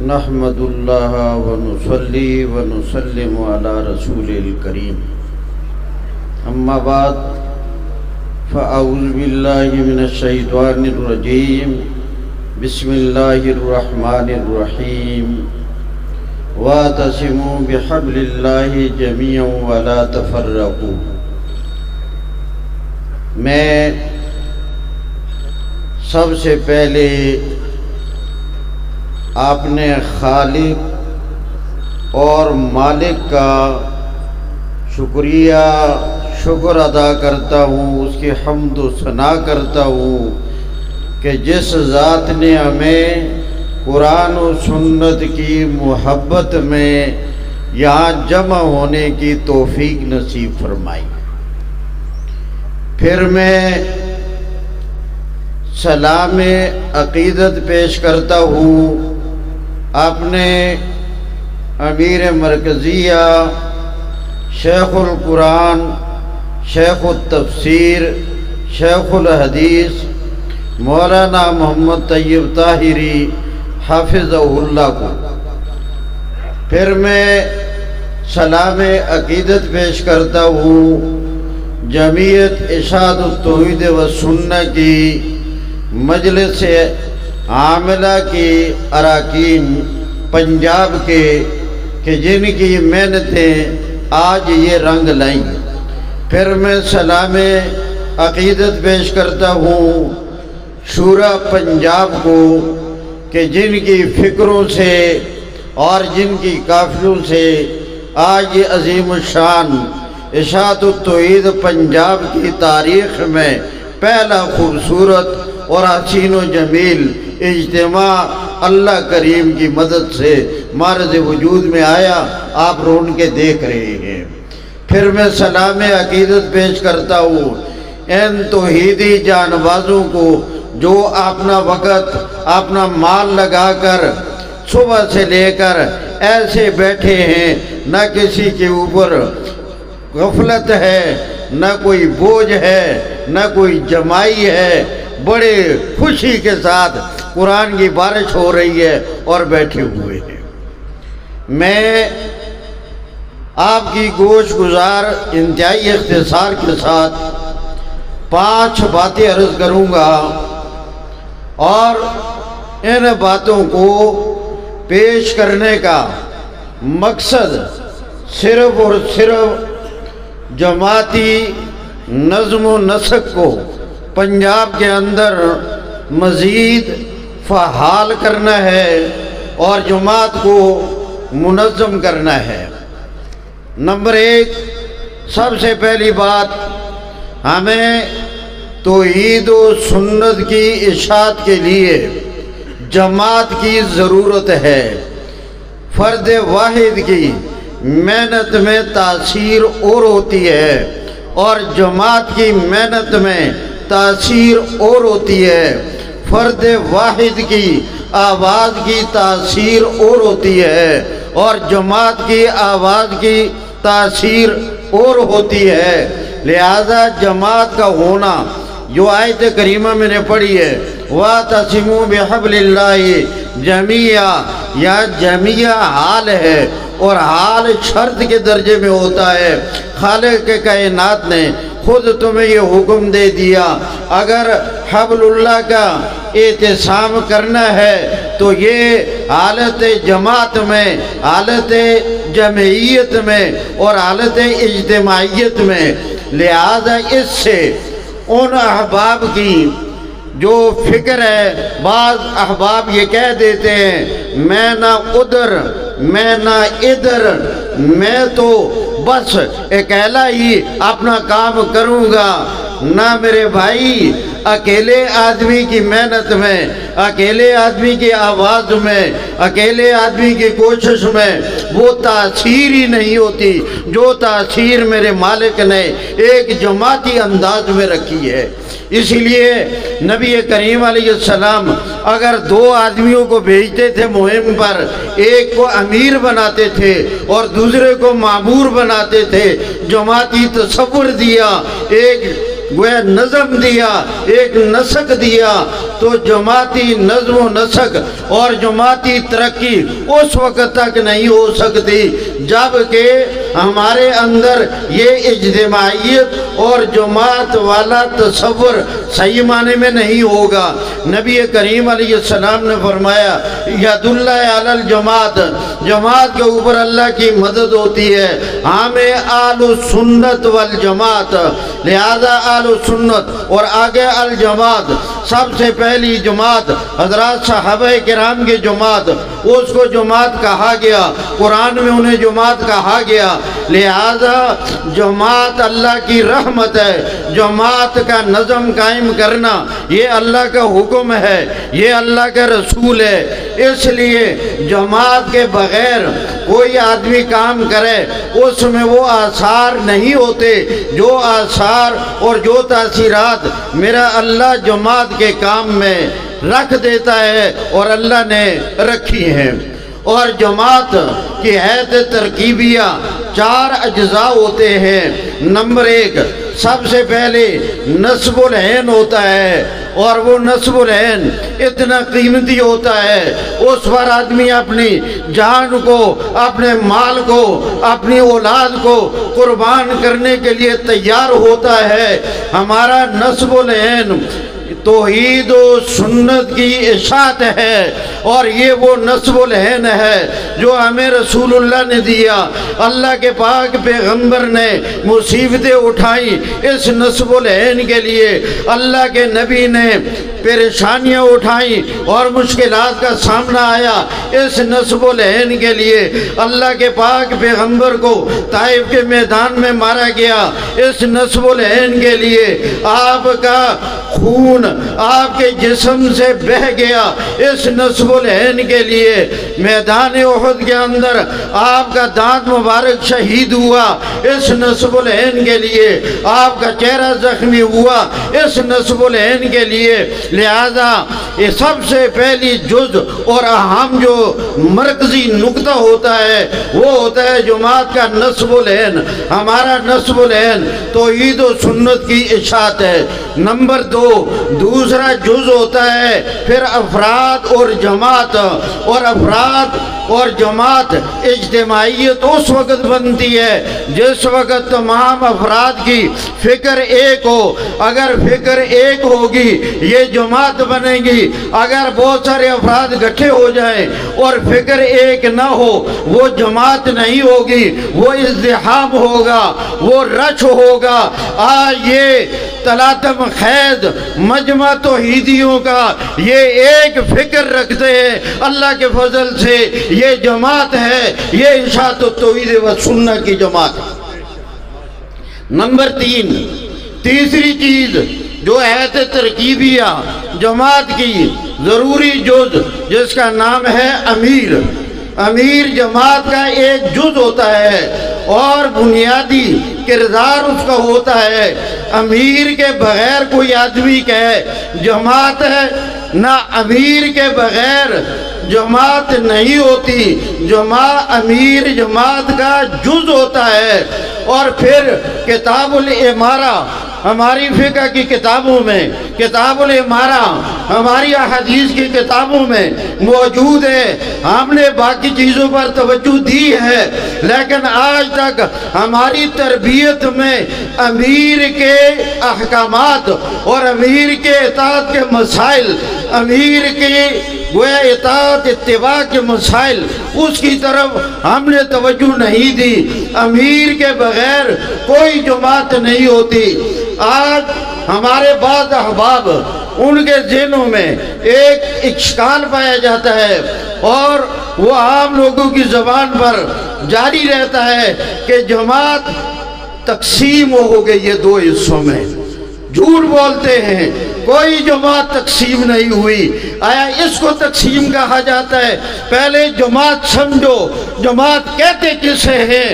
نحمد اللہ ونصلی ونسلم علی رسول الکریم اما بعد فاعوذ باللہ من الشیطان الرجیم بسم اللہ الرحمن الرحیم واعتصموا بحبل اللہ جميعا ولا تفرقوا۔ میں سب سے پہلے آپ نے خالق اور مالک کا شکر ادا کرتا ہوں، اس کی حمد و ثنا کرتا ہوں کہ جس ذات نے ہمیں قرآن و سنت کی محبت میں یہاں جمع ہونے کی توفیق نصیب فرمائی۔ پھر میں سلام عقیدت پیش کرتا ہوں اپنے امیر مرکزیہ شیخ القرآن، شیخ التفسیر، شیخ الحدیث مولانا محمد طیب طاہری حافظہ اللہ کو۔ پھر میں سلام عقیدت پیش کرتا ہوں جمعیت اشاعت التوحید و سنت کی مجلس عاملہ کی اراکین پنجاب کے کہ جن کی محنتیں آج یہ رنگ لائیں۔ پھر میں سلام عقیدت پیش کرتا ہوں شورا پنجاب کو کہ جن کی فکروں سے اور جن کی قافلوں سے آج یہ عظیم الشان اشاعت التوحید پنجاب کی تاریخ میں پہلا خوبصورت اور حسین و جمیل اجتماع اللہ کریم کی مدد سے معرض وجود میں آیا، آپ رون کے دیکھ رہے ہیں۔ پھر میں سلام عقیدت پیش کرتا ہوں ان توحیدی جانبازوں کو جو اپنا وقت اپنا مال لگا کر صبح سے لے کر ایسے بیٹھے ہیں، نہ کسی کے اوپر غفلت ہے، نہ کوئی بوجھ ہے، نہ کوئی جمائی ہے، بڑے خوشی کے ساتھ قرآن کی بارش ہو رہی ہے اور بیٹھے ہوئے ہیں۔ میں آپ کی گوش گزار انتہائی اختصار کے ساتھ 5 باتیں عرض کروں گا اور ان باتوں کو پیش کرنے کا مقصد صرف اور صرف جماعتی نظم و نسق کو پنجاب کے اندر مزید فعال کرنا ہے اور جماعت کو منظم کرنا ہے۔ نمبر 1، سب سے پہلی بات، ہمیں توحید و سنت کی اشاعت کے لیے جماعت کی ضرورت ہے۔ فرد واحد کی محنت میں تاثیر اور ہوتی ہے اور جماعت کی محنت میں تاثیر اور ہوتی ہے۔ فرد واحد کی آواز کی تاثیر اور ہوتی ہے اور جماعت کی آواز کی تاثیر اور ہوتی ہے۔ لہذا جماعت کا ہونا جو آیت کریمہ میں نے پڑھی ہے وَاعْتَصِمُوا بِحَبْلِ اللَّهِ جَمِيعًا، یا جميعا حال ہے اور حال شرط کے درجے میں ہوتا ہے۔ خالق کے کائنات نے خود تمہیں یہ حکم دے دیا، اگر حبل اللہ کا اعتصام کرنا ہے تو یہ حالت جماعت میں، حالت جمعیت میں اور حالت اجتماعیت میں۔ لہذا اس سے ان احباب کی جو فکر ہے، بعض احباب یہ کہہ دیتے ہیں میں نہ ادھر میں نہ ادھر، میں تو بس اکیلا ہی اپنا کام کروں گا۔ نہ میرے بھائی، اکیلے آدمی کی محنت میں، اکیلے آدمی کی آواز میں، اکیلے آدمی کی کوشش میں وہ تاثیر ہی نہیں ہوتی جو تاثیر میرے مالک نے ایک جماعتی انداز میں رکھی ہے۔ اسی لیے نبی کریم علیہ السلام اگر 2 آدمیوں کو بھیجتے تھے مہم پر، ایک کو امیر بناتے تھے اور دوسرے کو معمور بناتے تھے۔ جماعتی تصور دیا، ایک گویا نظم دیا، ایک نسق دیا، تو جماعتی نظم و نسق اور جماعتی ترقی اس وقت تک نہیں ہو سکتی جب کہ ہمارے اندر یہ اجتماعیت اور جماعت والا تصور صحیح معنی میں نہیں ہوگا۔ نبی کریم علیہ السلام نے فرمایا ید اللہ علی الجماعت، جماعت کے اوپر اللہ کی مدد ہوتی ہے۔ ہم آل سنت والجماعت، لہذا آل سنت اور آگے الجماعت، سب سے پہلی جماعت حضرات صحابہ کرام کی جماعت، اس کو جماعت کہا گیا، قرآن میں انہیں جماعت کہا گیا۔ لہذا جماعت اللہ کی رحمت ہے، جماعت کا نظم قائم کرنا یہ اللہ کا حکم ہے، یہ اللہ کا رسول ہے۔ اس لیے جماعت کے بغیر کوئی آدمی کام کرے اس میں وہ آثار نہیں ہوتے جو آثار اور جو تاثیرات میرا اللہ جماعت کے کام میں رکھ دیتا ہے اور اللہ نے رکھی ہیں۔ اور جماعت کی حیث ترکیبیہ 4 اجزاء ہوتے ہیں۔ نمبر 1، سب سے پہلے نصب العین ہوتا ہے، اور وہ نصب العین اتنا قیمتی ہوتا ہے، اس پر آدمی اپنی جان کو، اپنے مال کو، اپنی اولاد کو قربان کرنے کے لیے تیار ہوتا ہے۔ ہمارا نصب العین توحید و سنت کی اشاعت ہے، اور یہ وہ نصب العین ہے جو ہمیں رسول اللہ نے دیا۔ اللہ کے پاک پیغمبر نے مصیبتیں اٹھائیں اس نصب العین کے لیے، اللہ کے نبی نے پریشانیاں اٹھائیں اور مشکلات کا سامنا آیا اس نصب العین کے لیے۔ اللہ کے پاک پیغمبر کو طائف کے میدان میں مارا گیا اس نصب العین کے لیے۔ آپ کا خون آپ کے جسم سے بہہ گیا اس نصب العین کے لیے۔ میدان احد کے اندر آپ کا دانت مبارک شہید ہوا اس نصب العین کے لیے، آپ کا چہرہ زخمی ہوا اس نصب العین کے لیے۔ لہذا یہ سب سے پہلی جز اور اہم جو مرکزی نقطہ ہوتا ہے وہ ہوتا ہے جماعت کا نصب العین۔ ہمارا نصب العین توحید و سنت کی اشاعت ہے۔ نمبر 2، دوسرا جز ہوتا ہے پھر افراد اور جماعت، اور افراد اور جماعت اجتماعیت اس وقت بنتی ہے جس وقت تمام افراد کی فکر ایک ہو۔ اگر فکر ایک ہوگی یہ جماعت بنے گی، اگر بہت سارے افراد اکٹھے ہو جائیں اور فکر ایک نہ ہو وہ جماعت نہیں ہوگی، وہ ازدحام ہوگا، وہ رش ہوگا۔ آج یہ تلاطم خیز مجمع توحیدیوں کا یہ ایک فکر رکھتے ہیں، اللہ کے فضل سے یہ جماعت ہے، یہ اشاعت التوحید و سنت کی جماعت ہے۔ نمبر 3، تیسری چیز جو حیث ترکیبیہ جماعت کی ضروری جز جس کا نام ہے امیر۔ امیر جماعت کا ایک جز ہوتا ہے اور بنیادی کردار اس کا ہوتا ہے۔ امیر کے بغیر کوئی آدمی کہے جماعت ہے، نہ امیر کے بغیر جماعت نہیں ہوتی۔ امیر جماعت کا جز ہوتا ہے۔ اور پھر کتاب الامارہ ہماری فقہ کی کتابوں میں، کتاب الامارہ ہماری احادیث کی کتابوں میں موجود ہے۔ ہم نے باقی چیزوں پر توجہ دی ہے، لیکن آج تک ہماری تربیت میں امیر کے احکامات اور امیر کے اطاعت کے مسائل، امیر کے گویا اطاعت اتباع کے مسائل، اس کی طرف ہم نے توجہ نہیں دی۔ امیر کے بغیر کوئی جماعت نہیں ہوتی۔ آج ہمارے بعض احباب ان کے ذہنوں میں ایک اشکال پایا جاتا ہے اور وہ عام لوگوں کی زبان پر جاری رہتا ہے کہ جماعت تقسیم ہو گئی ہے 2 حصوں میں۔ جھوٹ بولتے ہیں، کوئی جماعت تقسیم نہیں ہوئی۔ آیا اس کو تقسیم کہا جاتا ہے؟ پہلے جماعت سمجھو، جماعت کہتے کسے ہیں؟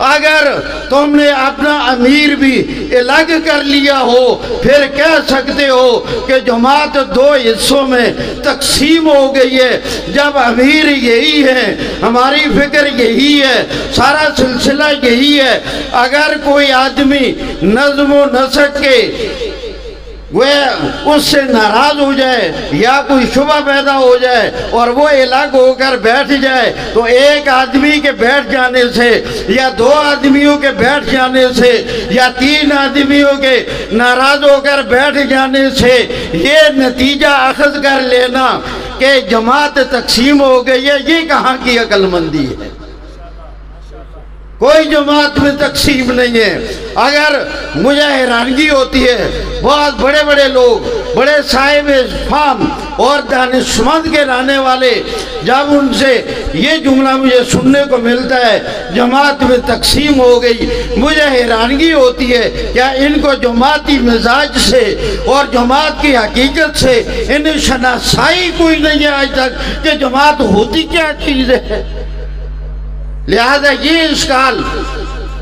اگر تم نے اپنا امیر بھی الگ کر لیا ہو پھر کہہ سکتے ہو کہ جماعت دو حصوں میں تقسیم ہو گئی ہے۔ جب امیر یہی ہے، ہماری فکر یہی ہے، سارا سلسلہ یہی ہے، اگر کوئی آدمی نظم و نسق کے وہ اس سے ناراض ہو جائے یا کوئی شبہ پیدا ہو جائے اور وہ الگ ہو کر بیٹھ جائے تو ایک آدمی کے بیٹھ جانے سے یا دو آدمیوں کے بیٹھ جانے سے یا تین آدمیوں کے ناراض ہو کر بیٹھ جانے سے یہ نتیجہ اخذ کر لینا کہ جماعت تقسیم ہو گئی ہے، یہ کہاں کی عقل مندی ہے؟ کوئی جماعت میں تقسیم نہیں ہے۔ اگر مجھے حیرانگی ہوتی ہے، بہت بڑے بڑے لوگ، بڑے صاحب فہم اور دانشمند کے لانے والے، جب ان سے یہ جملہ مجھے سننے کو ملتا ہے جماعت میں تقسیم ہو گئی، مجھے حیرانگی ہوتی ہے کیا ان کو جماعتی مزاج سے اور جماعت کی حقیقت سے انہیں شناسائی کوئی نہیں ہے آج تک کہ جماعت ہوتی کیا چیز ہے؟ لہذا یہ اشکال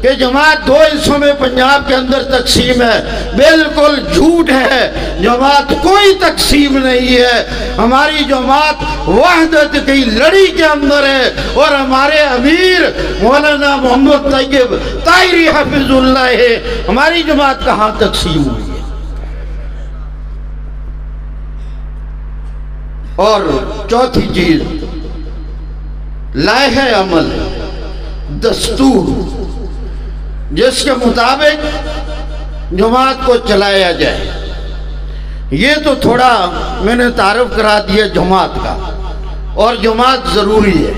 کہ جماعت دو حصوں میں پنجاب کے اندر تقسیم ہے، بالکل جھوٹ ہے۔ جماعت کوئی تقسیم نہیں ہے، ہماری جماعت وحدت کی لڑی کے اندر ہے اور ہمارے امیر مولانا محمد طیب طاہری حفظ اللہ ہے۔ ہماری جماعت کہاں تقسیم ہوئی ہے؟ اور چوتھی چیز لائحہ عمل، دستور جس کے مطابق جماعت کو چلایا جائے۔ یہ تو تھوڑا میں نے تعارف کرا دیا جماعت کا، اور جماعت ضروری ہے۔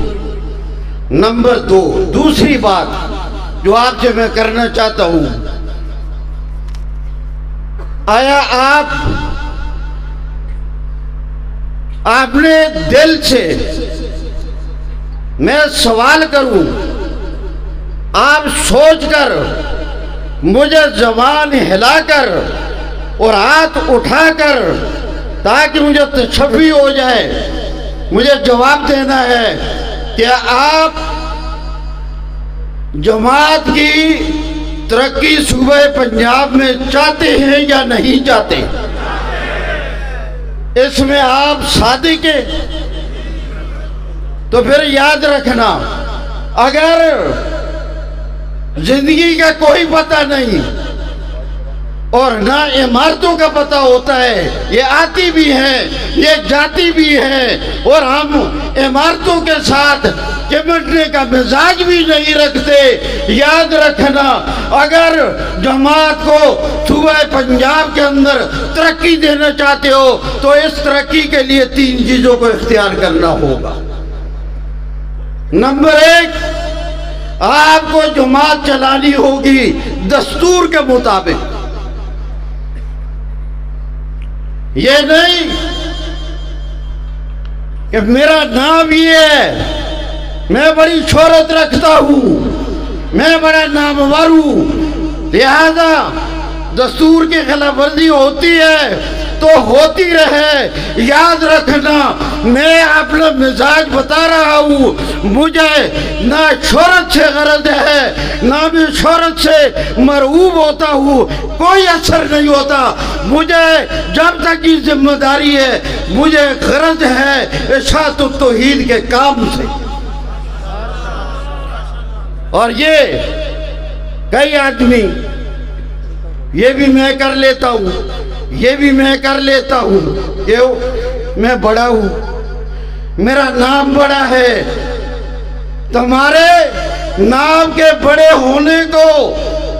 نمبر دو، دوسری بات جو آپ سے میں کرنا چاہتا ہوں، آیا آپ نے دل سے، میں سوال کروں، آپ سوچ کر مجھے زبان ہلا کر اور ہاتھ اٹھا کر تاکہ مجھے تشفی ہو جائے، مجھے جواب دینا ہے کہ آپ جماعت کی ترقی صوبہ پنجاب میں چاہتے ہیں یا نہیں چاہتے؟ اس میں آپ صادق ہیں تو پھر یاد رکھنا، اگر زندگی کا کوئی پتہ نہیں اور نہ عمارتوں کا پتہ ہوتا ہے، یہ آتی بھی ہیں یہ جاتی بھی ہیں، اور ہم عمارتوں کے ساتھ چمٹنے کا مزاج بھی نہیں رکھتے، یاد رکھنا اگر جماعت کو صوبہ پنجاب کے اندر ترقی دینا چاہتے ہو تو اس ترقی کے لیے تین چیزوں کو اختیار کرنا ہوگا۔ نمبر ایک، آپ کو جماعت چلانی ہوگی دستور کے مطابق۔ یہ نہیں کہ میرا نام یہ ہے، میں بڑی شہرت رکھتا ہوں، میں بڑا نامور ہوں، لہذا دستور کی خلاف ورزی ہوتی ہے تو ہوتی رہے۔ یاد رکھنا میں اپنا مزاج بتا رہا ہوں، مجھے نہ شہرت سے غرض ہے نہ میں شہرت سے مرعوب ہوتا ہوں، کوئی اثر نہیں ہوتا مجھے، جب تک یہ ذمہ داری ہے مجھے غرض ہے اشاعت التوحید کے کام سے۔ اور یہ کئی آدمی، یہ بھی میں کر لیتا ہوں، یہ بھی میں کر لیتا ہوں، کہ میں بڑا ہوں، میرا نام بڑا ہے۔ تمہارے نام کے بڑے ہونے کو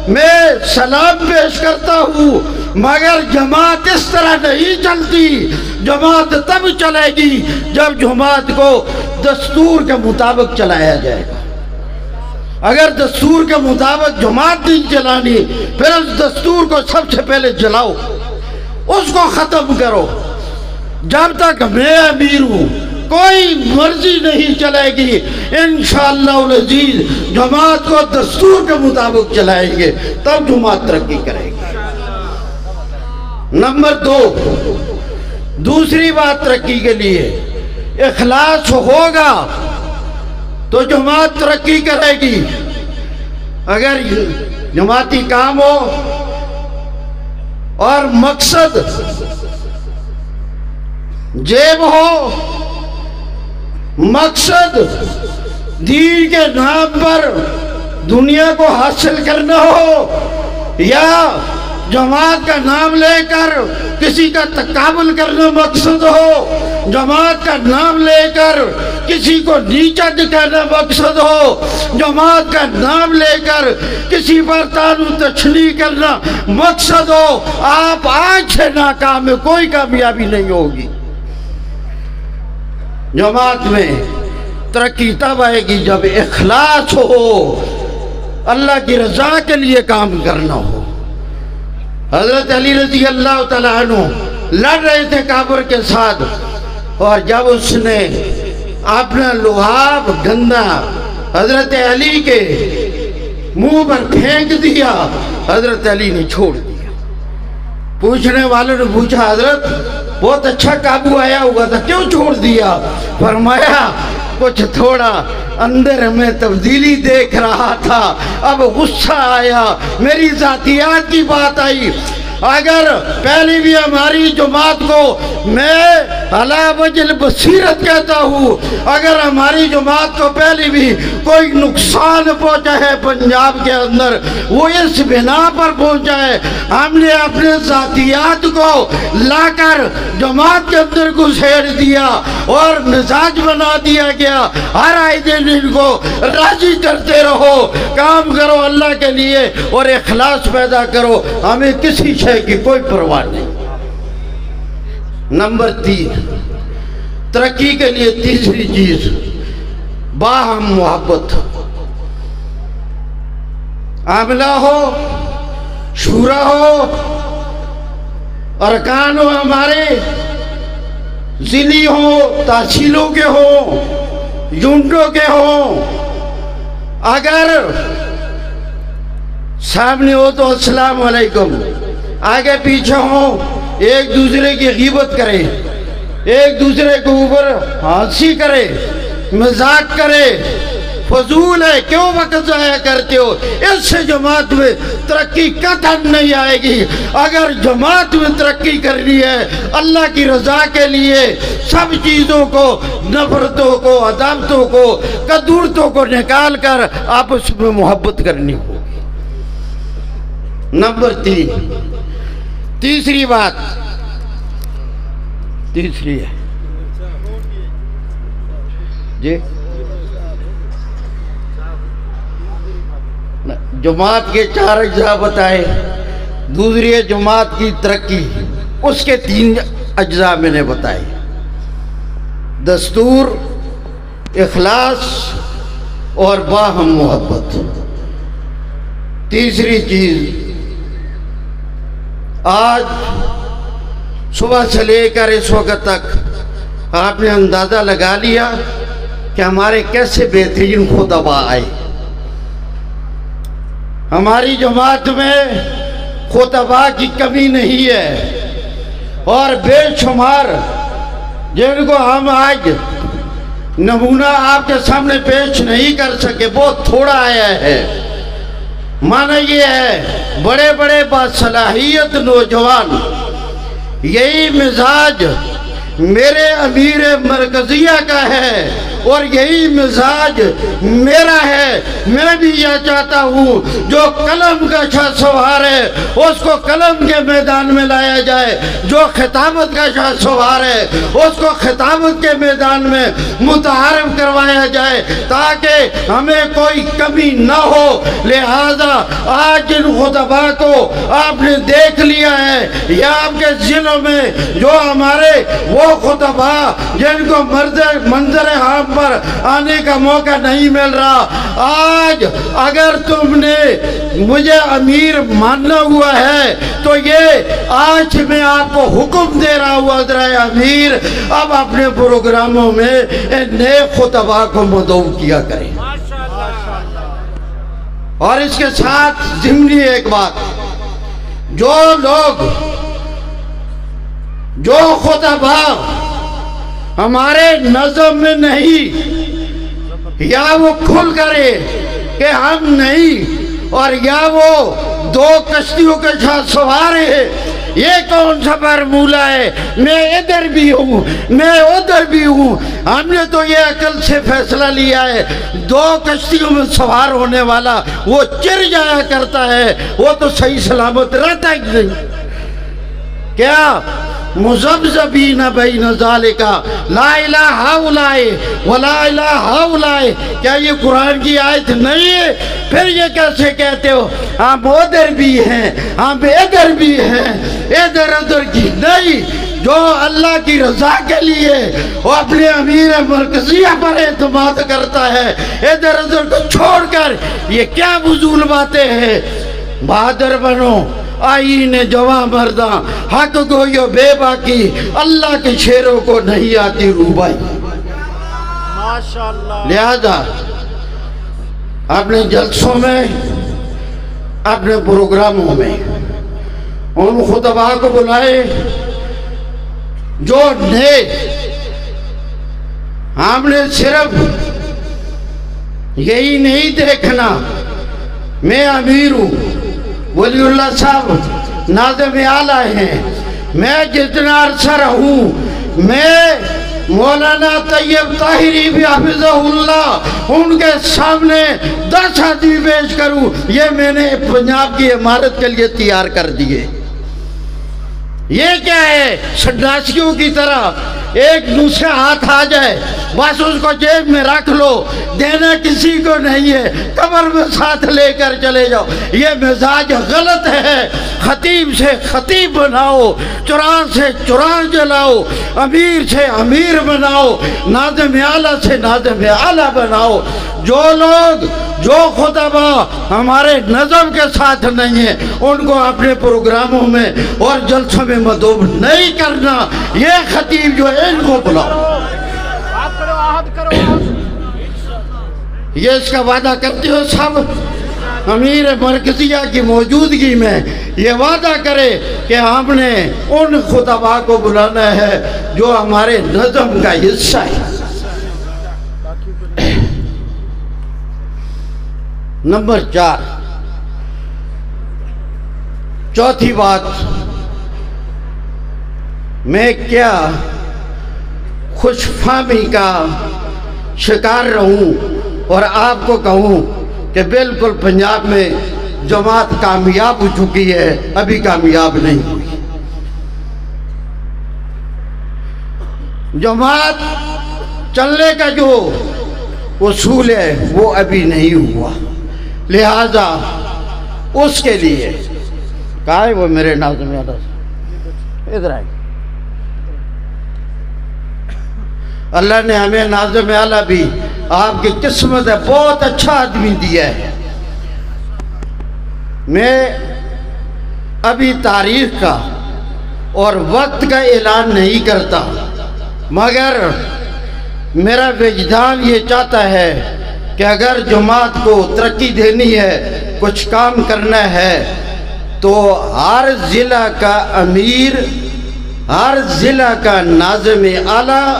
میں سلام پیش کرتا ہوں، مگر جماعت اس طرح نہیں چلتی۔ جماعت تب چلے گی جب جماعت کو دستور کے مطابق چلایا جائے گا۔ اگر دستور کے مطابق جماعت نہیں چلانی، پھر اس دستور کو سب سے پہلے جلاؤ، اس کو ختم کرو۔ جب تک میں امیر ہوں کوئی مرضی نہیں چلے گی، انشاءاللہ العزیز جماعت کو دستور کے مطابق چلائیں گے، تب جماعت ترقی کرے گی۔ نمبر 2، دوسری بات ترقی کے لیے اخلاص ہوگا تو جماعت ترقی کرے گی۔ اگر جماعتی کام ہو اور مقصد جیب ہو، مقصد دین کے نام پر دنیا کو حاصل کرنا ہو، یا جماعت کا نام لے کر کسی کا تقابل کرنا مقصد ہو، جماعت کا نام لے کر کسی کو نیچا دکھانا مقصد ہو، جماعت کا نام لے کر کسی پر طعن و تشنیع کرنا مقصد ہو، آپ آج سے ناکام میں کوئی کامیابی نہیں ہوگی۔ جماعت میں ترقی تب آئے گی جب اخلاص ہو، اللہ کی رضا کے لیے کام کرنا ہو۔ حضرت علی رضی اللہ تعالیٰ عنہ لڑ رہے تھے کافر کے ساتھ، اور جب اس نے اپنا لحاف گندا حضرت علی کے منہ پر پھینک دیا، حضرت علی نے چھوڑ دیا۔ پوچھنے والوں نے پوچھا حضرت بہت اچھا قابو آیا ہوا تھا، کیوں چھوڑ دیا؟ فرمایا کچھ تھوڑا اندر میں تبدیلی دیکھ رہا تھا، اب غصہ آیا، میری ذاتیات کی بات آئی۔ اگر پہلی بھی ہماری جماعت کو میں علی وجہ البصیرت کہتا ہوں، اگر ہماری جماعت کو پہلی بھی کوئی نقصان پہنچا ہے پنجاب کے اندر، وہ اس بنا پر پہنچا ہے ہم نے اپنے ذاتیات کو لا کر جماعت کے اندر گھسیڑ دیا اور مزاج بنا دیا گیا۔ ہر آئے دن ان کو راضی کرتے رہو، کام کرو اللہ کے لیے اور اخلاص پیدا کرو، ہمیں کسی شے کی کوئی پرواہ نہیں۔ نمبر 3، ترقی کے لیے تیسری چیز باہم محبت، عاملہ ہو، شورا ہو، ارکان ہو، ہمارے ضلعی ہو، تحصیلوں کے ہو، یونٹوں کے ہو، اگر سامنے ہو تو السلام علیکم، آگے پیچھے ہوں ایک دوسرے کی غیبت کرے، ایک دوسرے کے اوپر ہنسی کرے، مذاق کرے، فضول ہے، کیوں وقت ضائع کرتے ہو؟ اس سے جماعت میں ترقی قطعاً نہیں آئے گی۔ اگر جماعت میں ترقی کرنی ہے اللہ کی رضا کے لیے، سب چیزوں کو، نفرتوں کو، عداوتوں کو، کدورتوں کو نکال کر آپس میں محبت کرنی ہوگی۔ نمبر 3، تیسری بات، تیسری ہے جی، جماعت کے 4 اجزاء بتائے، دوسری ہے جماعت کی ترقی، اس کے 3 اجزاء میں نے بتائے، دستور، اخلاص اور باہم محبت۔ تیسری چیز، آج صبح سے لے کر اس وقت تک آپ نے اندازہ لگا لیا کہ ہمارے کیسے بہترین خطبہ آئے۔ ہماری جماعت میں خطبہ کی کمی نہیں ہے، اور بے شمار جن کو ہم آج نمونہ آپ کے سامنے پیش نہیں کر سکے، بہت تھوڑا آیا ہے۔ معنی یہ ہے بڑے بڑے باصلاحیت نوجوان، یہی مزاج میرے امیر مرکزیہ کا ہے اور یہی مزاج میرا ہے۔ میں بھی یہ چاہتا ہوں جو قلم کا شاہ سوار ہے اس کو قلم کے میدان میں لایا جائے، جو خطابت کا شاہ سوار ہے اس کو خطابت کے میدان میں متعارف کروایا جائے تاکہ ہمیں کوئی کمی نہ ہو۔ لہذا آج جن خطبہ کو آپ نے دیکھ لیا ہے یا آپ کے ذہنوں میں جو ہمارے وہ خطبہ جن کو منظر عام پر آنے کا موقع نہیں مل رہا، آج اگر تم نے مجھے امیر ماننا ہوا ہے تو یہ آج میں آپ کو حکم دے رہا ہوں حضرت امیر، اب اپنے پروگراموں میں نئے خطبہ کو مدعو کیا کریں۔ اور اس کے ساتھ ضمنی ایک بات، جو لوگ جو خطبہ ہمارے نظم میں نہیں، یا وہ کھل کرے کہ ہم نہیں، اور یا وہ دو کشتیوں کے ساتھ سوار ہے، یہ کون سا فرمولا ہے؟ میں ادھر بھی ہوں میں ادھر بھی ہوں۔ ہم نے تو یہ عقل سے فیصلہ لیا ہے، دو کشتیوں میں سوار ہونے والا وہ چر جایا کرتا ہے، وہ تو صحیح سلامت رہتا ہی نہیں۔ کیا مذبذبین بین ذالک لا الہ ہؤلاء ولا الہ ہؤلاء، کیا یہ قرآن کی آیت نہیں ہے؟ پھر یہ کیسے کہتے ہو ہم ادھر بھی ہیں ہم ادھر بھی ہیں؟ ادھر ادھر کی نہیں، جو اللہ کی رضا کے لیے وہ اپنے امیر مرکزیہ پر اعتماد کرتا ہے، ادھر ادھر کو چھوڑ کر یہ کیا فضول باتیں ہیں؟ بہادر بنو، آئین جواں مرداں، حق گویو بے باکی، اللہ کے شیروں کو نہیں آتی روبائی۔ لہذا اپنے جلسوں میں، اپنے پروگراموں میں ان خطبہ کو بلائے جو نیک، ہم نے صرف یہی نہیں دیکھنا میں امیر ہوں، ولی اللہ صاحب ناظم اعلیٰ ہیں، میں جتنا عرصہ رہوں، میں مولانا طیب طاہری بھی حفظہ اللہ ان کے سامنے 10 حدیث پیش کروں، یہ میں نے پنجاب کی عمارت کے لیے تیار کر دیے۔ یہ کیا ہے؟ سنیاسیوں کی طرح ایک دوسرے ہاتھ آ جائے بس اس کو جیب میں رکھ لو، دینا کسی کو نہیں ہے، قبر میں ساتھ لے کر چلے جاؤ، یہ مزاج غلط ہے۔ خطیب سے خطیب بناؤ، چراغ سے چراغ جلاؤ، امیر سے امیر بناؤ، ناظم اعلیٰ سے ناظم اعلیٰ بناؤ۔ جو لوگ جو خطبہ ہمارے نظم کے ساتھ نہیں ہیں ان کو اپنے پروگراموں میں اور جلسوں میں مدعو نہیں کرنا۔ یہ خطیب جو ہے ان کو بلاؤ، یہ اس کا وعدہ کرتے ہو سب امیر مرکزیہ کی موجودگی میں، یہ وعدہ کرے کہ ہم نے ان خطبہ کو بلانا ہے جو ہمارے نظم کا حصہ ہے۔ نمبر 4، چوتھی بات، میں کیا خوش فہمی کا شکار رہوں اور آپ کو کہوں کہ بالکل پنجاب میں جماعت کامیاب ہو چکی ہے، ابھی کامیاب نہیں ہوئی۔ جماعت چلنے کا جو اصول ہے وہ ابھی نہیں ہوا، لہذا اس کے لیے کہا ہے وہ میرے ناظم اعلیٰ ادھر آئے، اللہ نے ہمیں ناظم اعلیٰ بھی آپ کی قسمت ہے، بہت اچھا آدمی دیا ہے۔ میں ابھی تاریخ کا اور وقت کا اعلان نہیں کرتا، مگر میرا وجدان یہ چاہتا ہے کہ اگر جماعت کو ترقی دینی ہے، کچھ کام کرنا ہے، تو ہر ضلع کا امیر، ہر ضلع کا ناظم اعلیٰ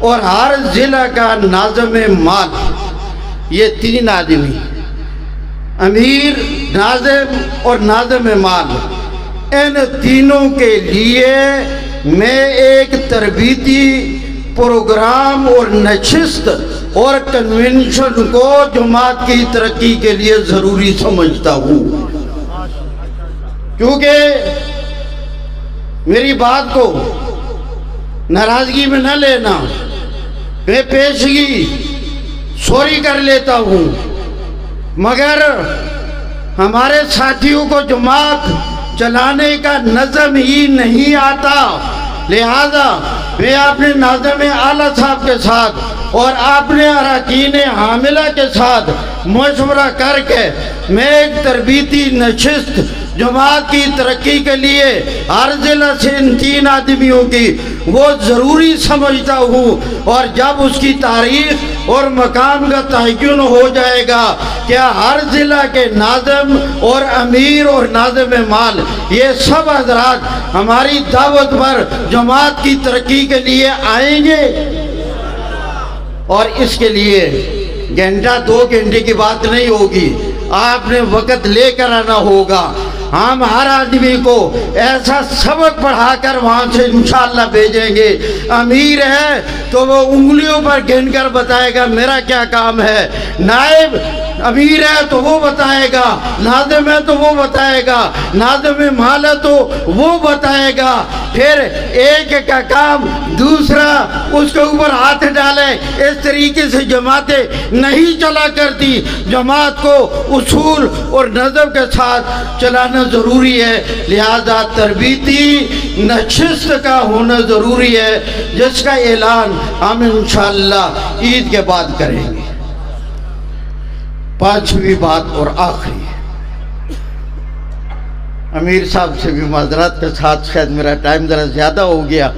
اور ہر ضلع کا ناظم مال، یہ 3 آدمی، امیر، ناظم اور ناظم مال، ان تینوں کے لیے میں ایک تربیتی پروگرام اور نشست اور کنونشن کو جماعت کی ترقی کے لیے ضروری سمجھتا ہوں، کیونکہ میری بات کو ناراضگی میں نہ لینا، میں پیشگی سوری کر لیتا ہوں، مگر ہمارے ساتھیوں کو جماعت چلانے کا نظم ہی نہیں آتا، لہذا میں اپنے ناظم اعلیٰ صاحب کے ساتھ اور اپنے اراکین حاملہ کے ساتھ مشورہ کر کے میں ایک تربیتی نشست جماعت کی ترقی کے لیے ہر ضلع سے ان 3 آدمیوں کی وہ ضروری سمجھتا ہوں، اور جب اس کی تاریخ اور مقام کا تعین ہو جائے گا کیا ہر ضلع کے ناظم اور امیر اور ناظم مال یہ سب حضرات ہماری دعوت پر جماعت کی ترقی کے لیے آئیں گے؟ اور اس کے لیے گھنٹہ 2 گھنٹے کی بات نہیں ہوگی، آپ نے وقت لے کر آنا ہوگا۔ ہم ہر آدمی کو ایسا سبق پڑھا کر وہاں سے انشاءاللہ بھیجیں گے۔ امیر ہے تو وہ انگلیوں پر گن کر بتائے گا میرا کیا کام ہے، نائب امیر ہے تو وہ بتائے گا، ناظم ہے تو وہ بتائے گا، ناظم مال ہے تو وہ بتائے گا۔ پھر ایک کا کام دوسرا اس کے اوپر ہاتھ ڈالے، اس طریقے سے جماعتیں نہیں چلا کرتی۔ جماعت کو اصول اور نظم کے ساتھ چلانا ضروری ہے، لہذا تربیتی نشست کا ہونا ضروری ہے، جس کا اعلان ہم انشاءاللہ عید کے بعد کریں گے۔ 5ویں بات اور آخری ہے، امیر صاحب سے بھی معذرت کے ساتھ شاید میرا ٹائم ذرا زیادہ ہو گیا،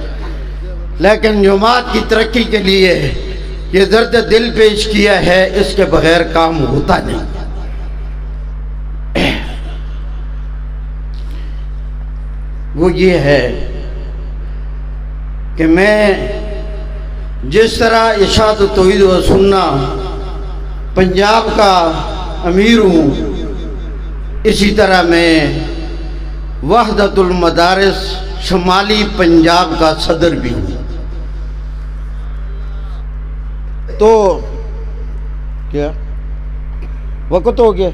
لیکن جماعت کی ترقی کے لیے یہ درد دل پیش کیا ہے، اس کے بغیر کام ہوتا نہیں۔ وہ یہ ہے کہ میں جس طرح ارشاد توحید و سنہ پنجاب کا امیر ہوں، اسی طرح میں وحدت المدارس شمالی پنجاب کا صدر بھی ہوں۔ تو کیا وقت ہو گیا؟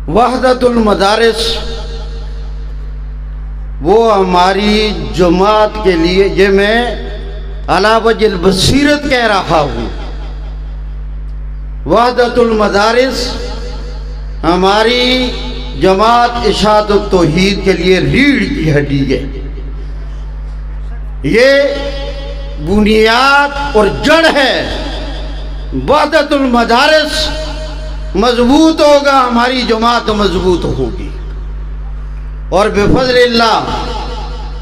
وحدت المدارس وہ ہماری جماعت کے لیے، یہ میں علی وجہ البصیرت کہہ رہا ہوں، وحدت المدارس ہماری جماعت ارشاد التوحید کے لیے ریڑھ کی ہڈی ہے، یہ بنیاد اور جڑ ہے۔ وحدت المدارس مضبوط ہوگا، ہماری جماعت مضبوط ہوگی، اور بفضل اللہ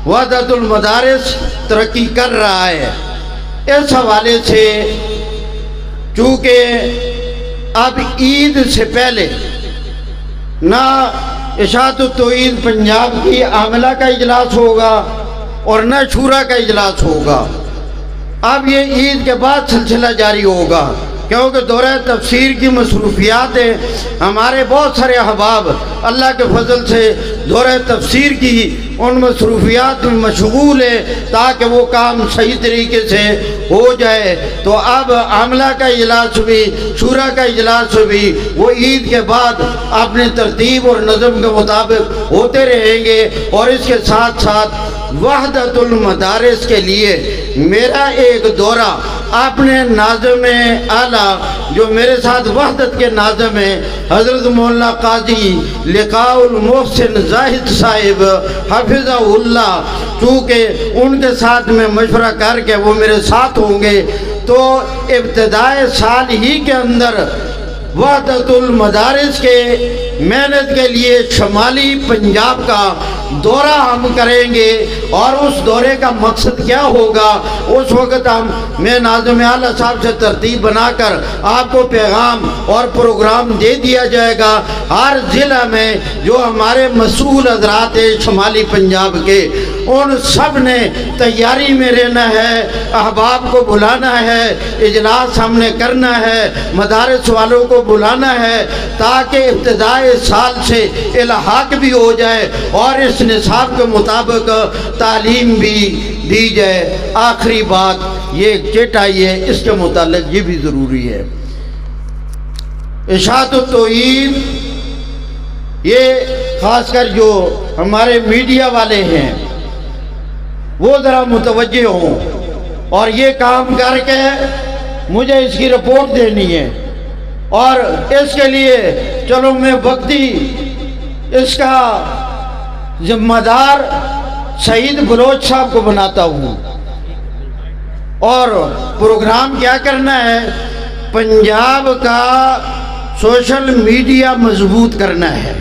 وحدت المدارس ترقی کر رہا ہے۔ اس حوالے سے چونکہ اب عید سے پہلے نہ ارشاد التوحید پنجاب کی عاملہ کا اجلاس ہوگا اور نہ شورا کا اجلاس ہوگا، اب یہ عید کے بعد سلسلہ جاری ہوگا، کیونکہ دورہ تفسیر کی مصروفیات ہیں۔ ہمارے بہت سارے احباب اللہ کے فضل سے دورہ تفسیر کی ان مصروفیات میں مشغول ہے تاکہ وہ کام صحیح طریقے سے ہو جائے۔ تو اب عاملہ کا اجلاس بھی، شورا کا اجلاس بھی وہ عید کے بعد اپنے ترتیب اور نظم کے مطابق ہوتے رہیں گے۔ اور اس کے ساتھ ساتھ وحدت المدارس کے لیے میرا ایک دورہ اپنے ناظم اعلیٰ جو میرے ساتھ وحدت کے ناظم ہیں حضرت مولانا قاضی لقاء المحسن زاہد صاحب حفظہ اللہ، چونکہ ان کے ساتھ میں مشورہ کر کے وہ میرے ساتھ ہوں گے، تو ابتدائے سال ہی کے اندر وحدت المدارس کے محنت کے لیے شمالی پنجاب کا دورہ ہم کریں گے۔ اور اس دورے کا مقصد کیا ہوگا اس وقت میں ناظم اعلیٰ صاحب سے ترتیب بنا کر آپ کو پیغام اور پروگرام دے دیا جائے گا۔ ہر ضلع میں جو ہمارے مسئول حضرات ہیں شمالی پنجاب کے، ان سب نے تیاری میں رہنا ہے، احباب کو بلانا ہے، اجلاس ہم نے کرنا ہے، مدارس والوں کو بلانا ہے، تاکہ ابتدائے سال سے الحاق بھی ہو جائے اور اس نصاب کے مطابق تعلیم بھی دی جائے۔ آخری بات یہ چٹ آئی ہے، اس کے متعلق یہ بھی ضروری ہے، ارشاد التوحید یہ خاص کر جو ہمارے میڈیا والے ہیں وہ ذرا متوجہ ہوں اور یہ کام کر کے مجھے اس کی رپورٹ دینی ہے، اور اس کے لیے چلو میں وقتی اس کا ذمہ دار سعید بلوچ صاحب کو بناتا ہوں، اور پروگرام کیا کرنا ہے پنجاب کا سوشل میڈیا مضبوط کرنا ہے،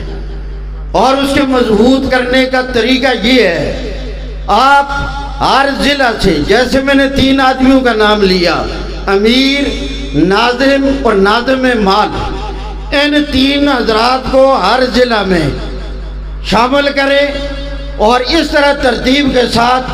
اور اس کے مضبوط کرنے کا طریقہ یہ ہے، آپ ہر ضلع سے، جیسے میں نے 3 آدمیوں کا نام لیا، امیر، ناظم اور ناظم مال، ان 3 حضرات کو ہر ضلع میں شامل کریں، اور اس طرح ترتیب کے ساتھ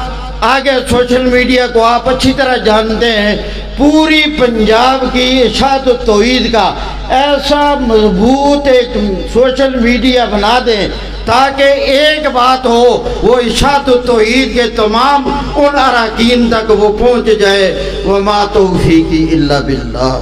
آگے سوشل میڈیا کو آپ اچھی طرح جانتے ہیں، پوری پنجاب کی اشاعت و توحید کا ایسا مضبوط ایک سوشل میڈیا بنا دیں تاکہ ایک بات ہو، وہ اشاعت و توحید کے تمام ان اراکین تک وہ پہنچ جائے۔ وما توفیقی الا باللہ۔